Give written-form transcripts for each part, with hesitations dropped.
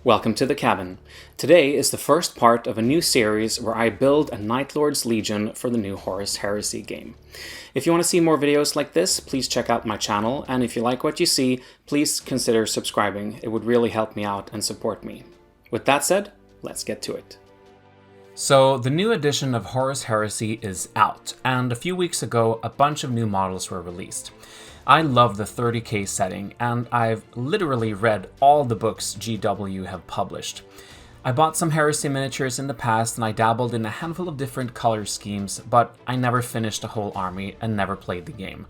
Welcome to the cabin. Today is the first part of a new series where I build a Night Lord's Legion for the new Horus Heresy game. If you want to see more videos like this, please check out my channel, and if you like what you see, please consider subscribing. It would really help me out and support me. With that said, let's get to it. So, the new edition of Horus Heresy is out, and a few weeks ago, a bunch of new models were released. I love the 30k setting, and I've literally read all the books GW have published. I bought some Heresy miniatures in the past, and I dabbled in a handful of different color schemes, but I never finished a whole army and never played the game.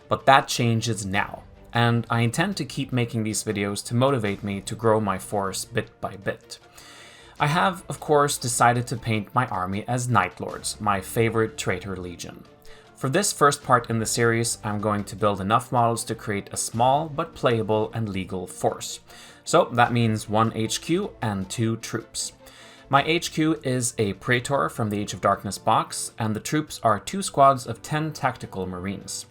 But that changes now, and I intend to keep making these videos to motivate me to grow my force bit by bit. I have, of course, decided to paint my army as Night Lords, my favorite traitor legion. For this first part in the series, I'm going to build enough models to create a small but playable and legal force. So that means 1 HQ and 2 troops. My HQ is a Praetor from the Age of Darkness box, and the troops are 2 squads of 10 tactical marines.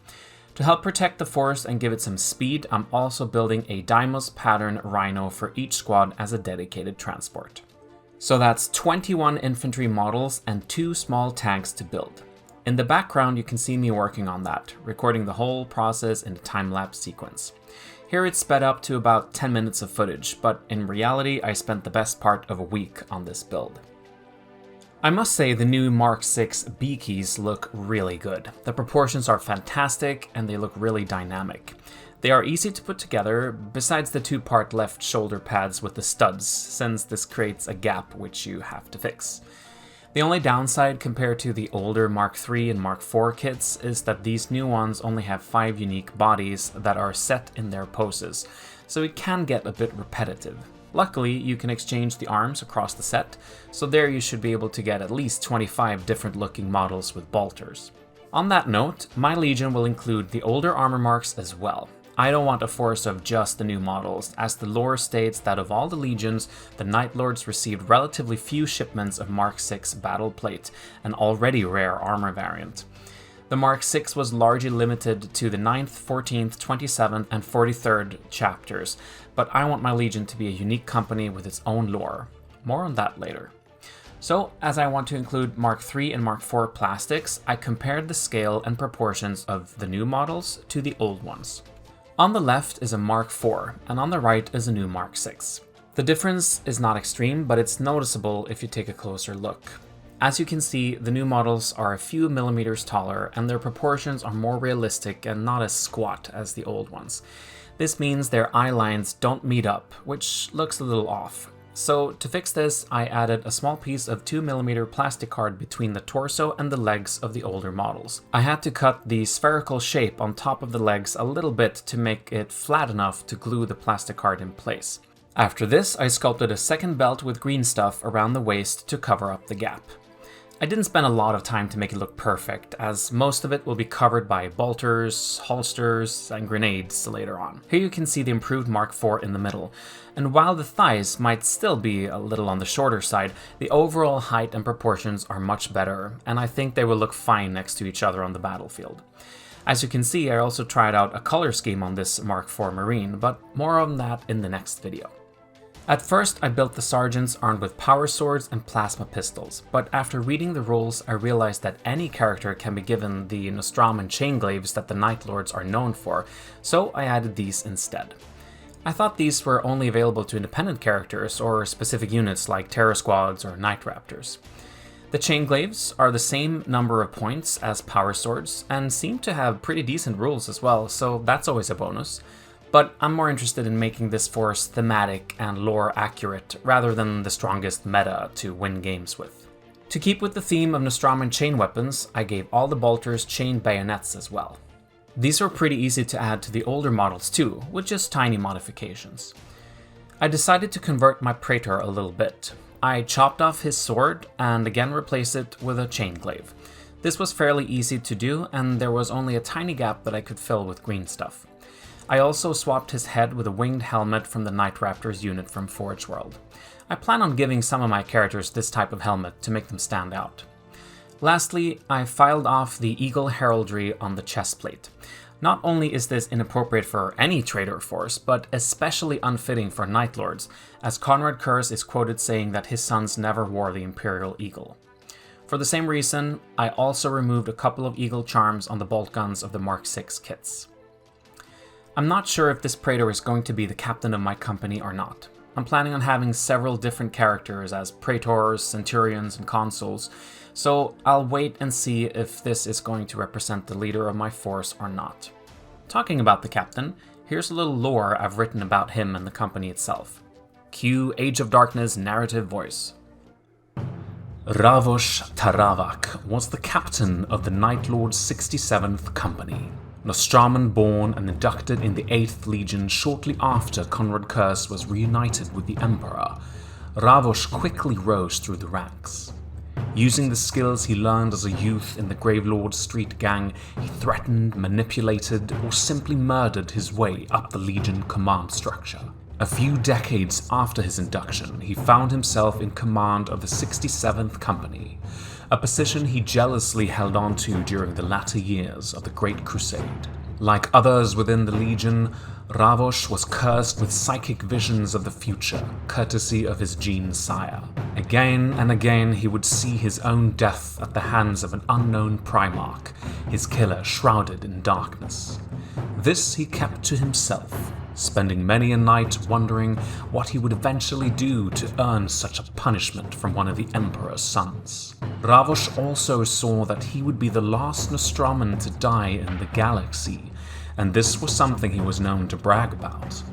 To help protect the force and give it some speed, I'm also building a Deimos pattern Rhino for each squad as a dedicated transport. So that's 21 infantry models and 2 small tanks to build. In the background, you can see me working on that, recording the whole process in a time-lapse sequence. Here it's sped up to about 10 minutes of footage, but in reality I spent the best part of a week on this build. I must say the new Mark 6 B keys look really good. The proportions are fantastic and they look really dynamic. They are easy to put together, besides the 2-part left shoulder pads with the studs, since this creates a gap which you have to fix. The only downside compared to the older Mark III and Mark IV kits is that these new ones only have 5 unique bodies that are set in their poses, so it can get a bit repetitive. Luckily, you can exchange the arms across the set, so there you should be able to get at least 25 different looking models with bolters. On that note, my legion will include the older armor marks as well. I don't want a force of just the new models, as the lore states that of all the legions, the Night Lords received relatively few shipments of Mark 6 battle plate, an already rare armor variant. The Mark 6 was largely limited to the 9th, 14th, 27th, and 43rd chapters, but I want my legion to be a unique company with its own lore. More on that later. So, as I want to include Mark III and Mark IV plastics, I compared the scale and proportions of the new models to the old ones. On the left is a Mark IV, and on the right is a new Mark VI. The difference is not extreme, but it's noticeable if you take a closer look. As you can see, the new models are a few millimeters taller, and their proportions are more realistic and not as squat as the old ones. This means their eye lines don't meet up, which looks a little off. So to fix this, I added a small piece of 2mm plastic card between the torso and the legs of the older models. I had to cut the spherical shape on top of the legs a little bit to make it flat enough to glue the plastic card in place. After this, I sculpted a second belt with green stuff around the waist to cover up the gap. I didn't spend a lot of time to make it look perfect, as most of it will be covered by bolters, holsters, and grenades later on. Here you can see the improved Mark IV in the middle, and while the thighs might still be a little on the shorter side, the overall height and proportions are much better, and I think they will look fine next to each other on the battlefield. As you can see, I also tried out a color scheme on this Mark IV Marine, but more on that in the next video. At first, I built the sergeants armed with power swords and plasma pistols, but after reading the rules, I realized that any character can be given the Nostraman chainglaves that the Night Lords are known for, so I added these instead. I thought these were only available to independent characters or specific units like Terror Squads or Night Raptors. The chainglaves are the same number of points as power swords and seem to have pretty decent rules as well, so that's always a bonus. But I'm more interested in making this force thematic and lore accurate rather than the strongest meta to win games with. To keep with the theme of Nostraman chain weapons, I gave all the bolters chain bayonets as well. These were pretty easy to add to the older models too, with just tiny modifications. I decided to convert my Praetor a little bit. I chopped off his sword and again replaced it with a chainglaive. This was fairly easy to do, and there was only a tiny gap that I could fill with green stuff. I also swapped his head with a winged helmet from the Night Raptors unit from Forge World. I plan on giving some of my characters this type of helmet to make them stand out. Lastly, I filed off the eagle heraldry on the chest plate. Not only is this inappropriate for any traitor force, but especially unfitting for Night Lords, as Konrad Curze is quoted saying that his sons never wore the Imperial Eagle. For the same reason, I also removed a couple of Eagle charms on the bolt guns of the Mark VI kits. I'm not sure if this Praetor is going to be the captain of my company or not. I'm planning on having several different characters as Praetors, Centurions, and Consuls, so I'll wait and see if this is going to represent the leader of my force or not. Talking about the captain, here's a little lore I've written about him and the company itself. Cue Age of Darkness narrative voice. Ravosh Taravakh was the captain of the Night Lord's 67th Company. Nostraman born and inducted in the 8th Legion shortly after Konrad Curze was reunited with the Emperor, Ravosh quickly rose through the ranks. Using the skills he learned as a youth in the Gravelord's street gang, he threatened, manipulated, or simply murdered his way up the Legion command structure. A few decades after his induction, he found himself in command of the 67th Company, a position he jealously held on to during the latter years of the Great Crusade. Like others within the Legion, Ravosh was cursed with psychic visions of the future, courtesy of his gene sire. Again and again he would see his own death at the hands of an unknown Primarch, his killer shrouded in darkness. This he kept to himself, spending many a night wondering what he would eventually do to earn such a punishment from one of the Emperor's sons. Ravosh also saw that he would be the last Nostraman to die in the galaxy, and this was something he was known to brag about.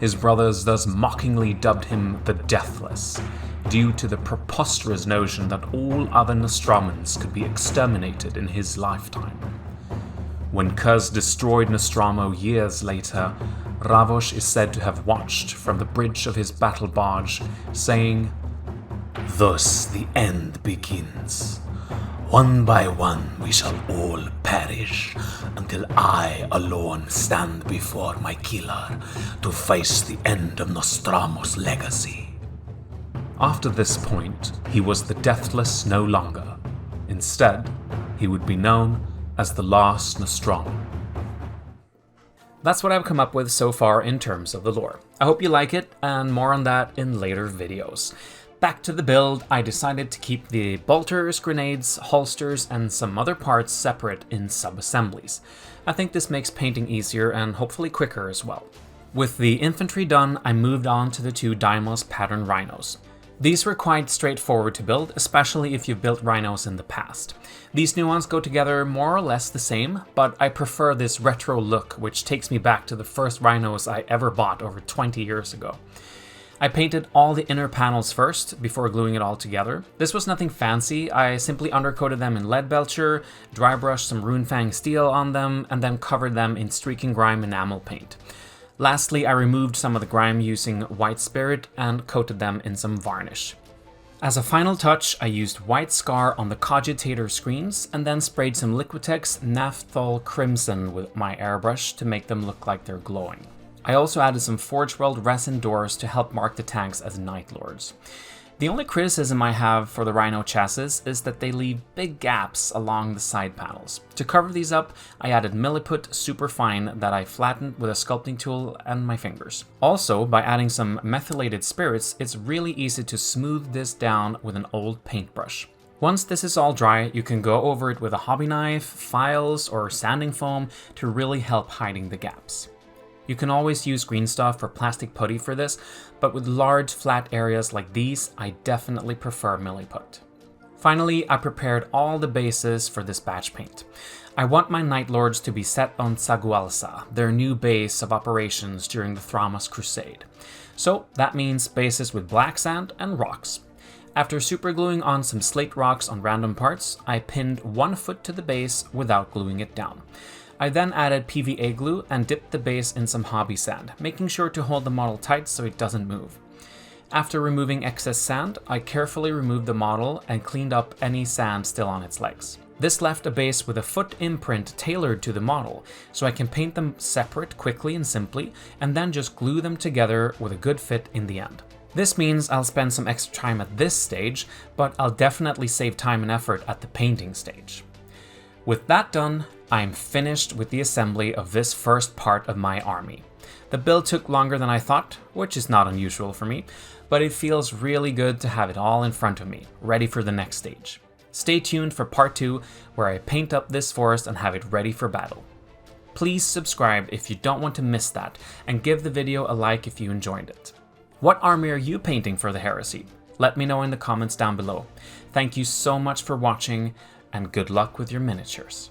His brothers thus mockingly dubbed him the Deathless, due to the preposterous notion that all other Nostramans could be exterminated in his lifetime. When Curze destroyed Nostramo years later, Ravosh is said to have watched from the bridge of his battle barge, saying, "Thus the end begins. One by one we shall all perish, until I alone stand before my killer to face the end of Nostramo's legacy." After this point, he was the Deathless no longer. Instead, he would be known as the last Nostraman. That's what I've come up with so far in terms of the lore. I hope you like it, and more on that in later videos. Back to the build, I decided to keep the bolters, grenades, holsters, and some other parts separate in sub-assemblies. I think this makes painting easier and hopefully quicker as well. With the infantry done, I moved on to the two Deimos pattern rhinos. These were quite straightforward to build, especially if you've built rhinos in the past. These new ones go together more or less the same, but I prefer this retro look, which takes me back to the first rhinos I ever bought over 20 years ago. I painted all the inner panels first, before gluing it all together. This was nothing fancy. I simply undercoated them in lead belcher, dry brushed some Runefang steel on them, and then covered them in streaking grime enamel paint. Lastly, I removed some of the grime using white spirit and coated them in some varnish. As a final touch, I used white scar on the cogitator screens and then sprayed some Liquitex Naphthol Crimson with my airbrush to make them look like they're glowing. I also added some Forge World resin doors to help mark the tanks as Night Lords. The only criticism I have for the Rhino chassis is that they leave big gaps along the side panels. To cover these up, I added Milliput Superfine that I flattened with a sculpting tool and my fingers. Also, by adding some methylated spirits, it's really easy to smooth this down with an old paintbrush. Once this is all dry, you can go over it with a hobby knife, files, or sanding foam to really help hiding the gaps. You can always use green stuff or plastic putty for this, but with large flat areas like these, I definitely prefer Milliput. Finally, I prepared all the bases for this batch paint. I want my Night Lords to be set on Tsagualsa, their new base of operations during the Thramas Crusade. So that means bases with black sand and rocks. After supergluing on some slate rocks on random parts, I pinned 1 foot to the base without gluing it down. I then added PVA glue and dipped the base in some hobby sand, making sure to hold the model tight so it doesn't move. After removing excess sand, I carefully removed the model and cleaned up any sand still on its legs. This left a base with a foot imprint tailored to the model, so I can paint them separate quickly and simply, and then just glue them together with a good fit in the end. This means I'll spend some extra time at this stage, but I'll definitely save time and effort at the painting stage. With that done, I am finished with the assembly of this first part of my army. The build took longer than I thought, which is not unusual for me, but it feels really good to have it all in front of me, ready for the next stage. Stay tuned for part 2, where I paint up this forest and have it ready for battle. Please subscribe if you don't want to miss that, and give the video a like if you enjoyed it. What army are you painting for the Heresy? Let me know in the comments down below. Thank you so much for watching, and good luck with your miniatures.